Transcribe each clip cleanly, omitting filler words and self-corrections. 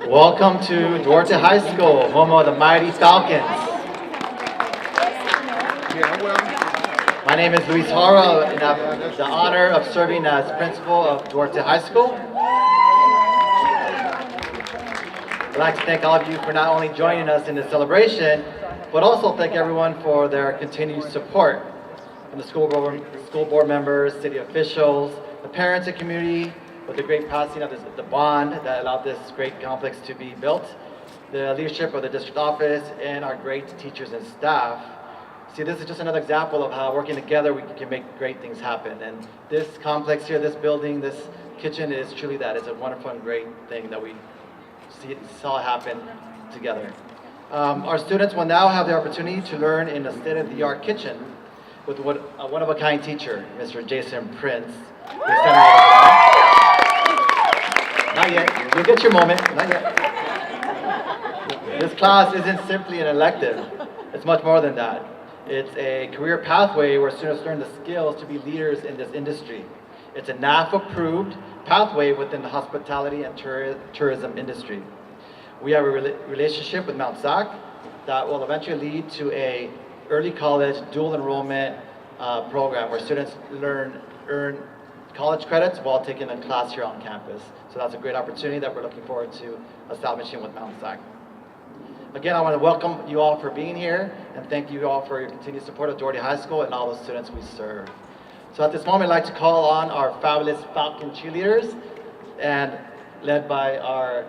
Welcome to Duarte High School, home of the mighty Falcons. My name is Luis Hara, and I have the honor of serving as principal of Duarte High School. I'd like to thank all of you for not only joining us in the celebration, but also thank everyone for their continued support from the school board members, city officials, the parents and community, with the great passing of the bond that allowed this great complex to be built, the leadership of the district office, and our great teachers and staff. See, this is just another example of how working together we can make great things happen. And this complex here, this building, this kitchen is truly that. It's a wonderful and great thing that we saw happen together. Our students will now have the opportunity to learn in a state-of-the-art kitchen with a one-of-a-kind teacher, Mr. Jason Prince. Not yet. You'll get your moment. Not yet. This class isn't simply an elective. It's much more than that. It's a career pathway where students learn the skills to be leaders in this industry. It's a NAF-approved pathway within the hospitality and tourism industry. We have a relationship with Mount SAC that will eventually lead to a early college dual enrollment program where students earn college credits while taking a class here on campus. So that's a great opportunity that we're looking forward to establishing with Mount SAC. Again, I want to welcome you all for being here and thank you all for your continued support of Duarte High School and all the students we serve. So at this moment, I'd like to call on our fabulous Falcon cheerleaders and led by our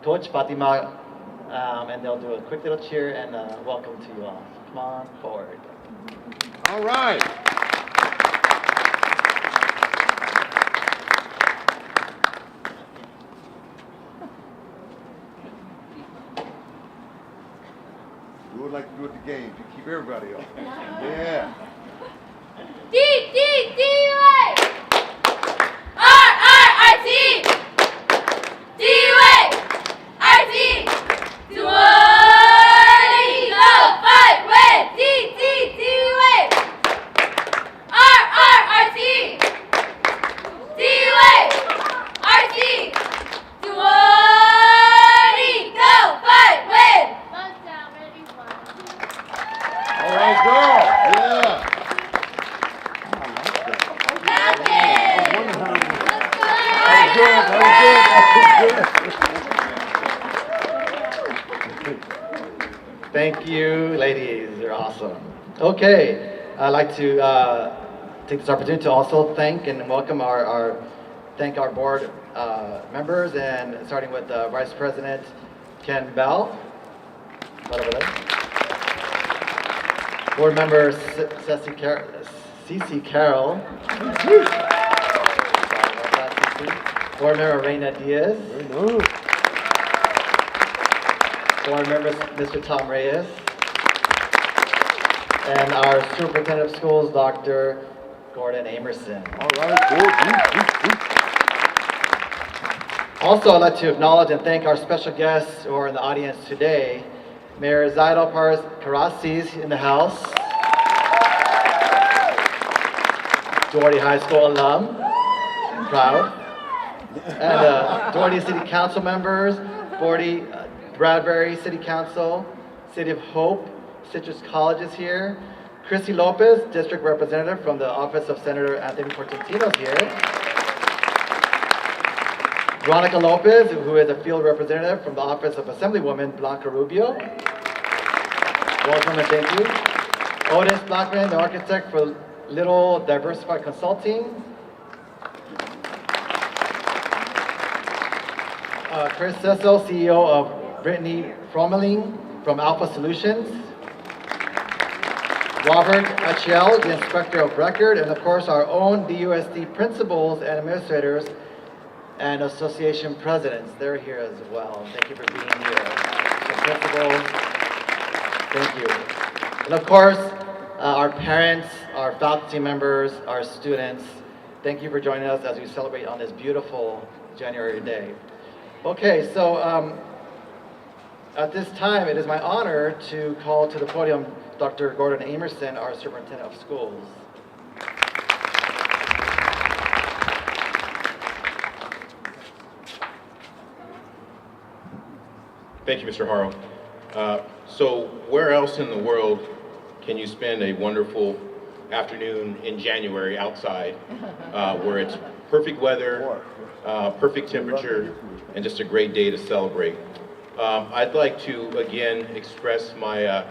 coach, Fatima, and they'll do a quick little cheer and welcome to you all. Come on forward. All right. Do it like you do at the games. You keep everybody up. Yeah. D-D-D-U-A! R-R-I-T! D-U-A! R-T! Duarte! Go! Fight! Win! D-D-D-U-A! R-R-I-T! D-U-A! R-T! Duarte! Go! Fight! Win! All right, girl. Yeah. Thank you, ladies. You're awesome. Okay, I'd like to take this opportunity to also thank and welcome our board members, and starting with Vice President Ken Bell. Right over there. Board member Cece Carroll. Board member Reina Diaz. Board member Mr. Tom Reyes. And our Superintendent of Schools, Dr. Gordon Amerson. All right, good. Also, I'd like to acknowledge and thank our special guests who are in the audience today. Mayor Zaidal Karasis in the house. Duarte High School alum. Proud. And Duarte City Council members, Bradbury City Council, City of Hope, Citrus College is here. Chrissy Lopez, District Representative from the Office of Senator Anthony Portantino is here. Veronica Lopez, who is a field representative from the Office of Assemblywoman Blanca Rubio. Welcome and thank you. Otis Blackman, the architect for Little Diversified Consulting. Chris Cecil, CEO of Brittany Fromeling from Alpha Solutions. Robert Achiel, the Inspector of Record, and of course our own DUSD principals and administrators and association presidents. They're here as well. Thank you for being here. So principals, thank you. And of course, our parents, our faculty members, our students, thank you for joining us as we celebrate on this beautiful January day. Okay, so at this time, it is my honor to call to the podium Dr. Gordon Amerson, our Superintendent of Schools. Thank you, Mr. Harrow. So where else in the world can you spend a wonderful afternoon in January outside where it's perfect weather, perfect temperature, and just a great day to celebrate? I'd like to again express my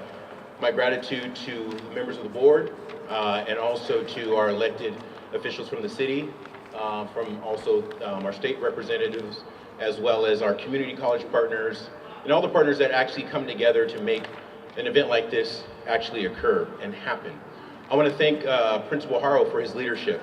gratitude to the members of the board and also to our elected officials from the city, from also our state representatives, as well as our community college partners, and all the partners that actually come together to make an event like this actually occur and happen. I want to thank Principal Harrow for his leadership.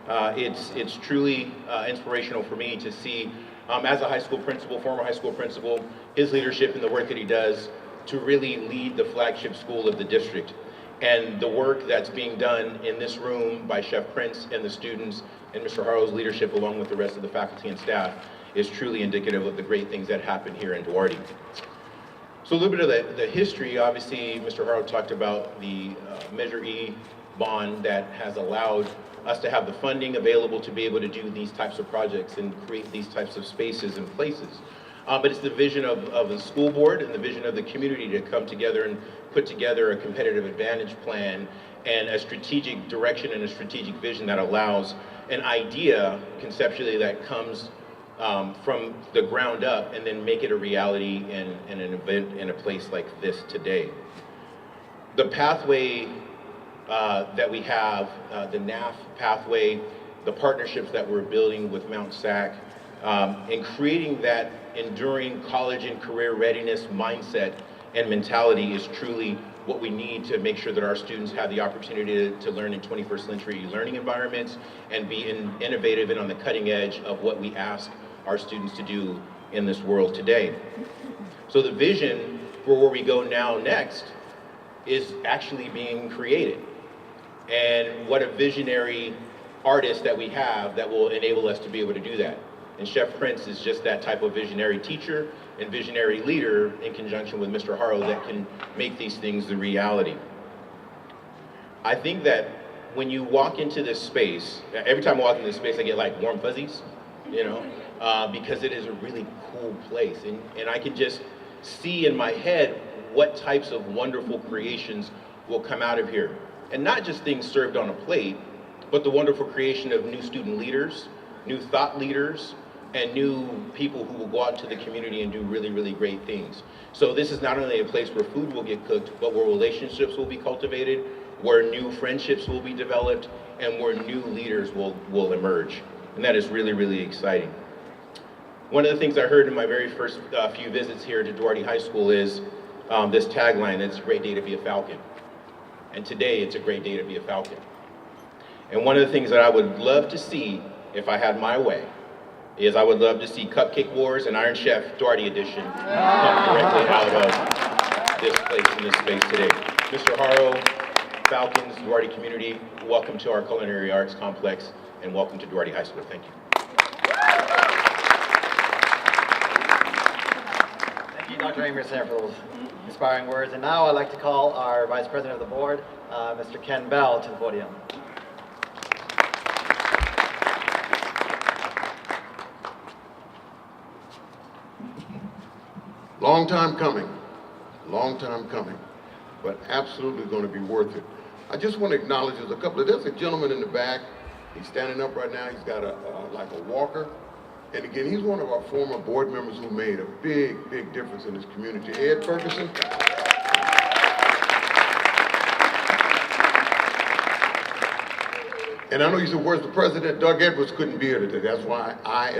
It's truly inspirational for me to see, as a high school principal, former high school principal, his leadership and the work that he does to really lead the flagship school of the district. And the work that's being done in this room by Chef Prince and the students and Mr. Harrow's leadership along with the rest of the faculty and staff is truly indicative of the great things that happen here in Duarte. So a little bit of the history. Obviously, Mr. Harrow talked about the Measure E bond that has allowed us to have the funding available to be able to do these types of projects and create these types of spaces and places. But it's the vision of the school board and the vision of the community to come together and put together a competitive advantage plan and a strategic direction and a strategic vision that allows an idea conceptually that comes from the ground up and then make it a reality in an event in a place like this today. The pathway that we have, the NAF pathway, the partnerships that we're building with Mount SAC, and creating that enduring college and career readiness mindset and mentality is truly what we need to make sure that our students have the opportunity to learn in 21st century learning environments and be innovative and on the cutting edge of what we ask our students to do in this world today. So the vision for where we go now next is actually being created. And what a visionary artist that we have that will enable us to be able to do that. And Chef Prince is just that type of visionary teacher and visionary leader in conjunction with Mr. Harrow that can make these things the reality. I think that when you walk into this space, every time I walk into this space I get like warm fuzzies, you know, because it is a really cool place. And I can just see in my head what types of wonderful creations will come out of here. And not just things served on a plate, but the wonderful creation of new student leaders, new thought leaders, and new people who will go out to the community and do really, really great things. So this is not only a place where food will get cooked, but where relationships will be cultivated, where new friendships will be developed, and where new leaders will emerge. And that is really, really exciting. One of the things I heard in my very first few visits here to Duarte High School is this tagline, it's a great day to be a Falcon. And today it's a great day to be a Falcon. And one of the things that I would love to see, if I had my way, is I would love to see Cupcake Wars and Iron Chef Duarte Edition come directly out of this place in this space today. Mr. Harrow, Falcons, Duarte community, welcome to our Culinary Arts Complex and welcome to Duarte High School. Thank you. Thank you, Dr. Amerson, for those inspiring words. And now I'd like to call our Vice President of the Board, Mr. Ken Bell, to the podium. Long time coming, but absolutely going to be worth it. I just want to acknowledge there's a gentleman in the back. He's standing up right now. He's got like a walker. And again, he's one of our former board members who made a big, big difference in this community. Ed Ferguson. And I know you said, where's the president? Doug Edwards couldn't be here today. That's why I,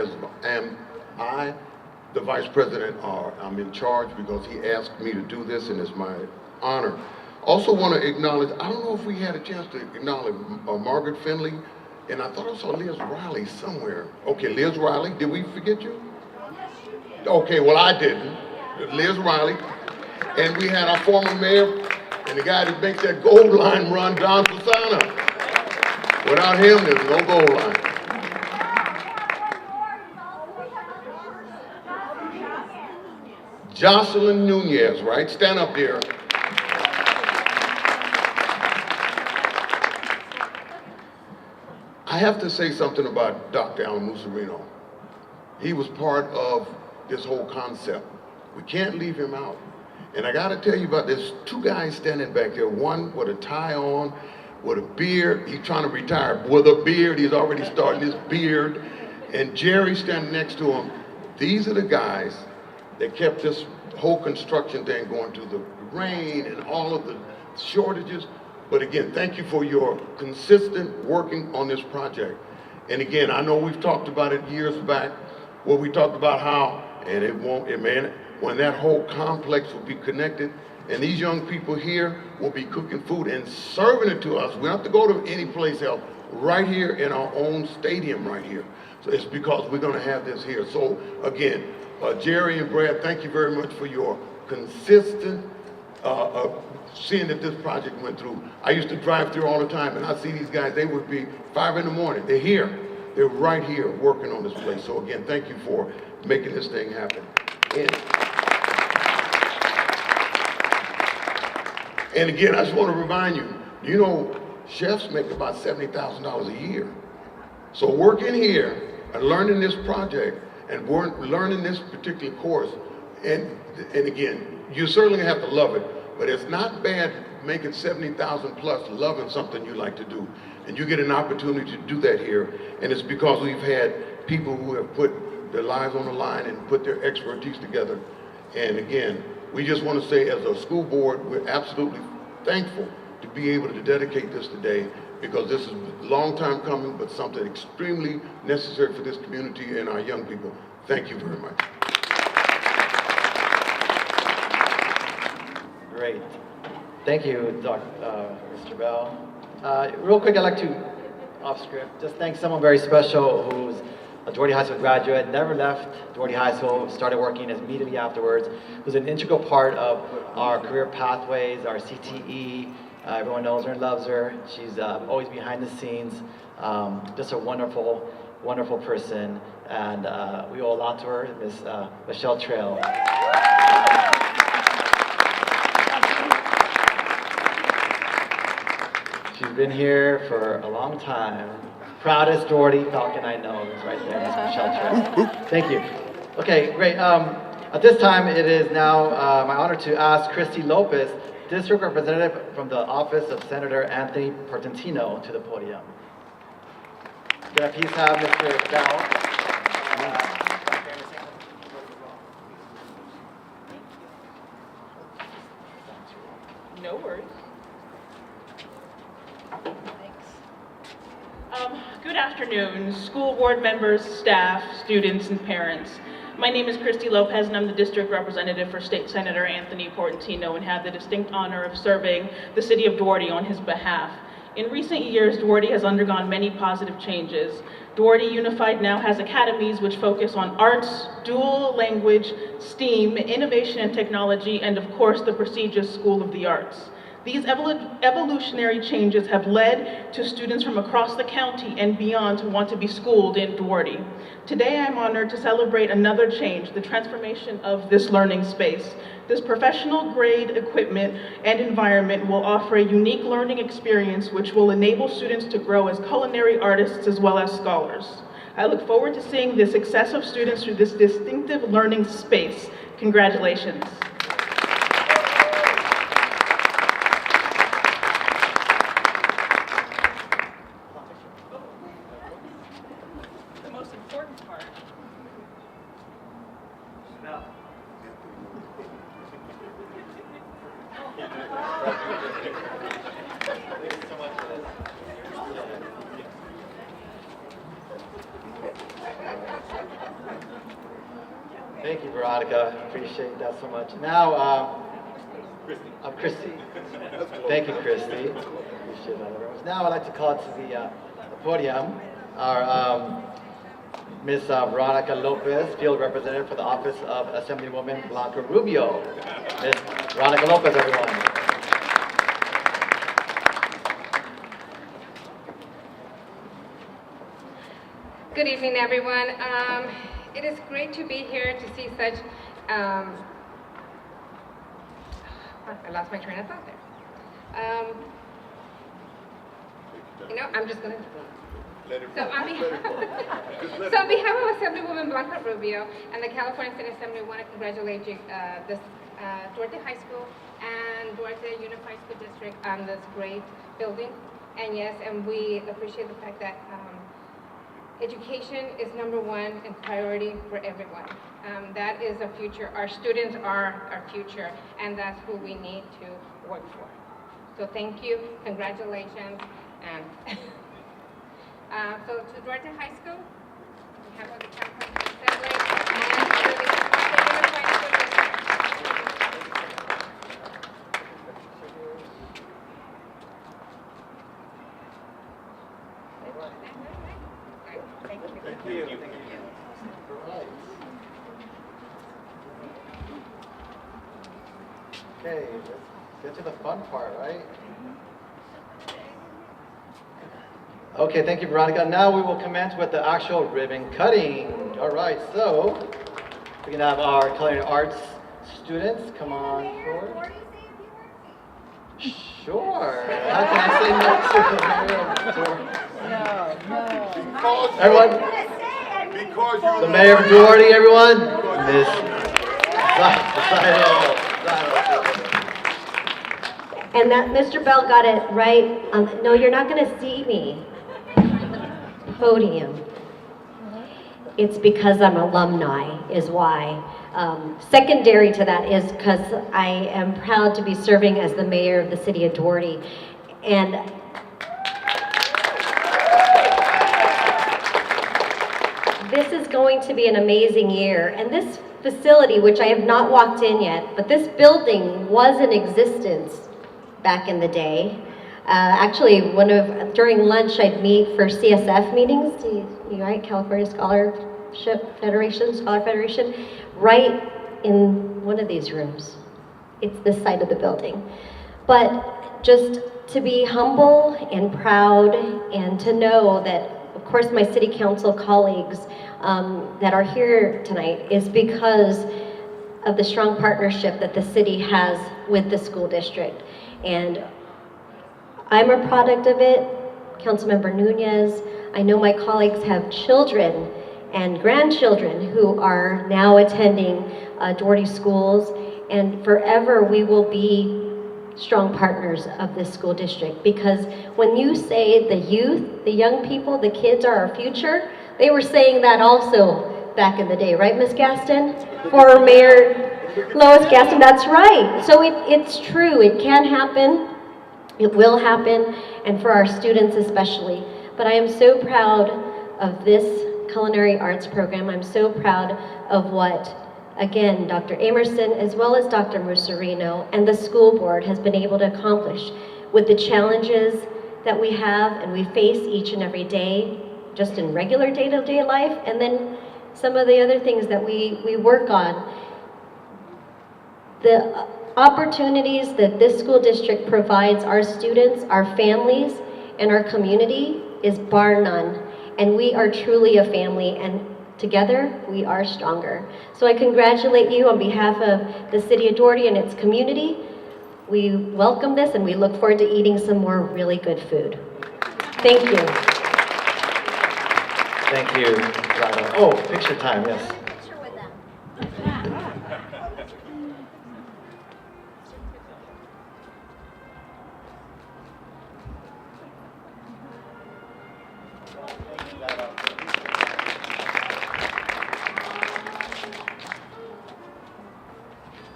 the vice president, I'm in charge because he asked me to do this and it's my honor. Also want to acknowledge, I don't know if we had a chance to acknowledge Margaret Finley, and I thought I saw Liz Riley somewhere. Okay, Liz Riley, did we forget you? Okay, well I didn't. Liz Riley. And we had our former mayor and the guy that makes that gold line run, Don Susana. Without him, there's no gold line. Jocelyn Nunez, right? Stand up there. I have to say something about Dr. Alan Musarino. He was part of this whole concept We can't leave him out. And I gotta tell you about this, two guys standing back there, one with a tie on, with a beard, he's trying to retire. With a beard, he's already starting his beard. And Jerry standing next to him. These are the guys that kept this whole construction thing going through the rain and all of the shortages. But again, thank you for your consistent working on this project. And again, I know we've talked about it years back, where we talked about how, and when that whole complex will be connected, and these young people here will be cooking food and serving it to us. We don't have to go to any place else, right here in our own stadium right here. So it's because we're gonna have this here. So again, Jerry and Brad, thank you very much for your consistent seeing that this project went through. I used to drive through all the time and I see these guys, they would be 5 in the morning. They're here. They're right here working on this place. So again, thank you for making this thing happen. And again, I just want to remind you, you know, chefs make about $70,000 a year. So working here and learning this project and learning this particular course, and again, you certainly have to love it, but it's not bad making 70,000 plus loving something you like to do. And you get an opportunity to do that here. And it's because we've had people who have put their lives on the line and put their expertise together. And again, we just want to say as a school board, we're absolutely thankful to be able to dedicate this today, because this is a long time coming, but something extremely necessary for this community and our young people. Thank you very much. Great. Thank you, Mr. Bell. Real quick, I'd like to, off script, just thank someone very special who's a Doherty High School graduate, never left Doherty High School, started working immediately afterwards, who's an integral part of our career pathways, our CTE. Everyone knows her and loves her. She's always behind the scenes, just a wonderful, wonderful person, and we owe a lot to her, Miss Michelle Trail. She's been here for a long time. Proudest Doherty Falcon I know is right there, Miss Michelle Trail. Thank you. Okay, great. At this time, it is now my honor to ask Christy Lopez, District Representative from the Office of Senator Anthony Portantino, to the podium. Can I please have Mr. Bell? No worries. Good afternoon, school board members, staff, students, and parents. My name is Christy Lopez, and I'm the district representative for State Senator Anthony Portantino, and have the distinct honor of serving the city of Doherty on his behalf. In recent years, Doherty has undergone many positive changes. Doherty Unified now has academies which focus on arts, dual language, STEAM, innovation and technology, and of course the prestigious School of the Arts. These evolutionary changes have led to students from across the county and beyond to want to be schooled in Doherty. Today I'm honored to celebrate another change, the transformation of this learning space. This professional grade equipment and environment will offer a unique learning experience which will enable students to grow as culinary artists as well as scholars. I look forward to seeing the success of students through this distinctive learning space. Congratulations. Thank you, Veronica. Appreciate that so much. Now, I'm Christy. Thank you, Christy. Appreciate that, everyone. Now I'd like to call to the podium our Miss Veronica Lopez, Field Representative for the Office of Assemblywoman Blanca Rubio. Miss Veronica Lopez, everyone. Good evening, everyone. It is great to be here to see such, I lost my train of thought there. I'm just gonna, Let it So roll. on Let behalf, it roll. Just let so it on behalf of Assemblywoman Blanca Rubio and the California State Assembly, we want to congratulate you, Duarte High School and Duarte Unified School District on this great building. And yes, and we appreciate the fact that education is #1 and priority for everyone. That is the future. Our students are our future, and that's who we need to work for. So thank you, congratulations, and so to Duarte High School, we have the California Assembly, and to the Unified School District. Thank you. Thank you. Okay, let's get to the fun part, right? Okay, thank you, Veronica. Now we will commence with the actual ribbon cutting. All right, so we can have our culinary arts students come on forward. Sure. How can I say no to the mayor of Doherty? Because Everyone, because you're the mayor of Doherty, everyone. Miss Zion. And that Mr. Bell got it right. No, you're not going to see me. Podium. It's because I'm alumni, is why. Secondary to that is because I am proud to be serving as the mayor of the city of Doherty. And this is going to be an amazing year. And this facility, which I have not walked in yet, but this building was in existence back in the day. Actually, during lunch, I'd meet for CSF meetings, right, California Scholar Federation, right in one of these rooms. It's this side of the building. But just to be humble and proud and to know that, of course, my city council colleagues that are here tonight is because of the strong partnership that the city has with the school district. And I'm a product of it, Councilmember Nunez. I know my colleagues have children and grandchildren who are now attending Doherty schools, and forever we will be strong partners of this school district, because when you say the youth, the young people, the kids are our future, they were saying that also back in the day, right, Ms. Gaston? Former Mayor Lois Gaston, that's right. So it's true, it can happen. It will happen, and for our students especially. But I am so proud of this culinary arts program. I'm so proud of what, again, Dr. Amerson, as well as Dr. Musarino, and the school board has been able to accomplish with the challenges that we have and we face each and every day, just in regular day-to-day life, and then some of the other things that we work on. The opportunities that this school district provides our students, our families, and our community is bar none. And we are truly a family, and together we are stronger. So I congratulate you on behalf of the city of Doherty and its community. We welcome this and we look forward to eating some more really good food. Thank you. Thank you, Rado. Oh, picture time, yes.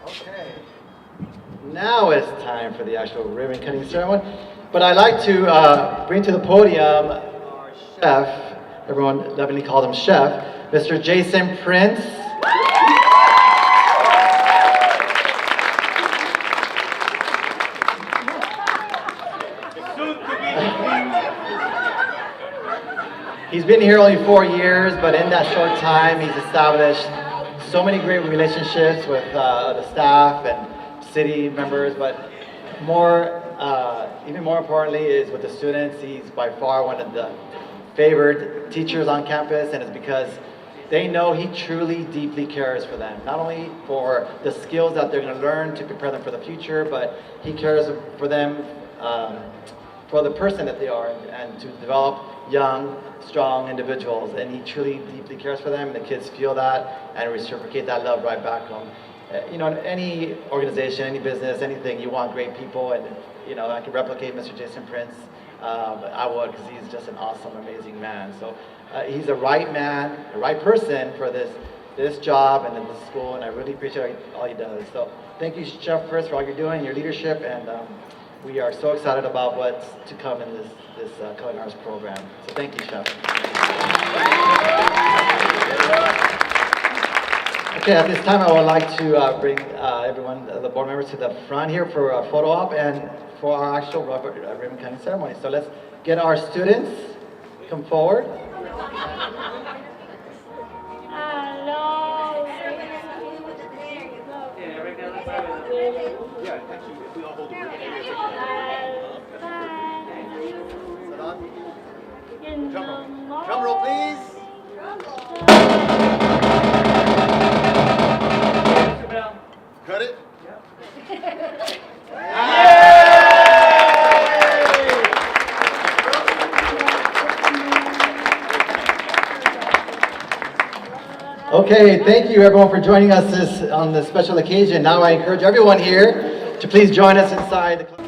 Okay. Now it's time for the actual ribbon cutting ceremony. But I'd like to bring to the podium our chef, everyone lovingly calls him Chef, Mr. Jason Prince. He's been here only 4 years, but in that short time, he's established so many great relationships with the staff and city members, but even more importantly is with the students. He's by far one of the favored teachers on campus, and it's because they know he truly deeply cares for them, not only for the skills that they're going to learn to prepare them for the future, but he cares for them for the person that they are, and to develop young, strong individuals, and he truly deeply cares for them, and the kids feel that and reciprocate that love right back home. You know, in any organization, any business, anything, you want great people, and you know, I can replicate Mr. Jason Prince. I would, because he's just an awesome, amazing man. So he's the right man, the right person for this job and in this school, and I really appreciate all he does. So thank you, Chef Chris, for all you're doing, your leadership, and we are so excited about what's to come in this Culinary program. So thank you, Chef. Okay, at this time I would like to bring everyone, the board members, to the front here for a photo op and for our actual ribbon cutting ceremony. So let's get our students come forward. Drum roll, please. Cut it. Okay, thank you everyone for joining us on this special occasion. Now I encourage everyone here to please join us inside the club.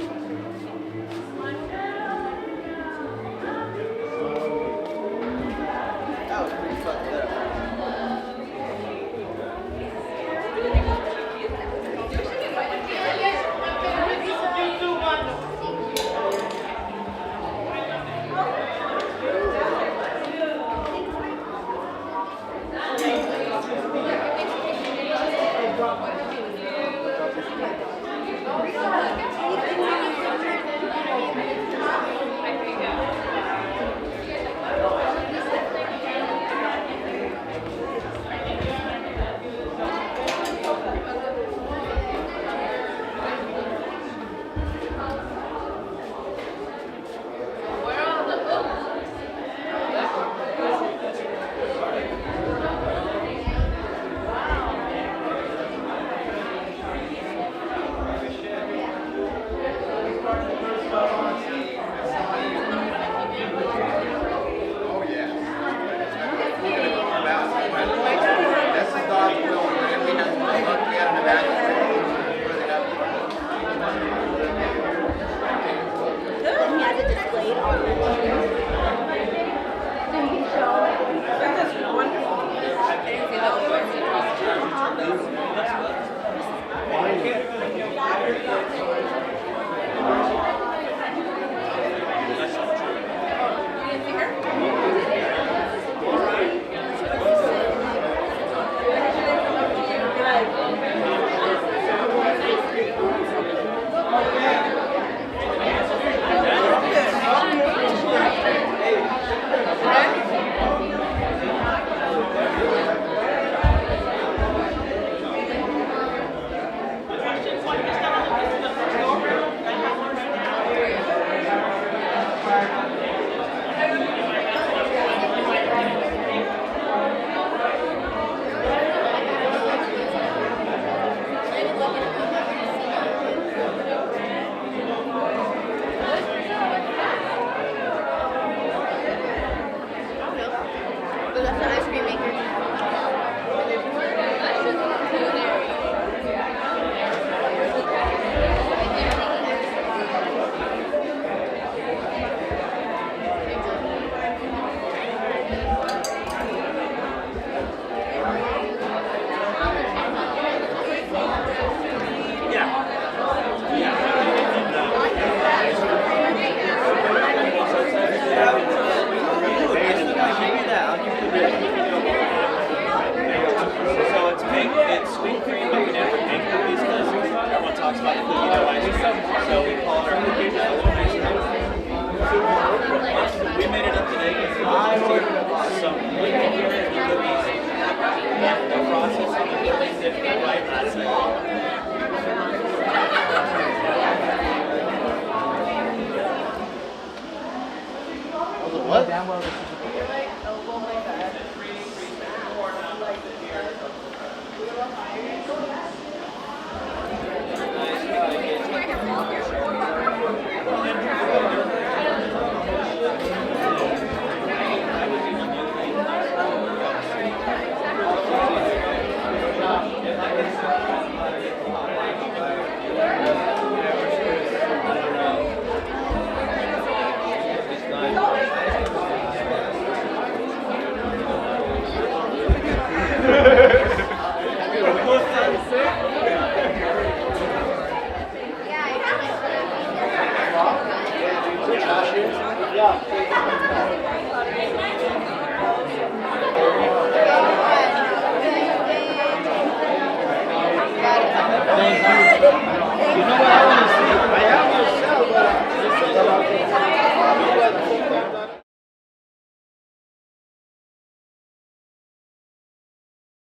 job.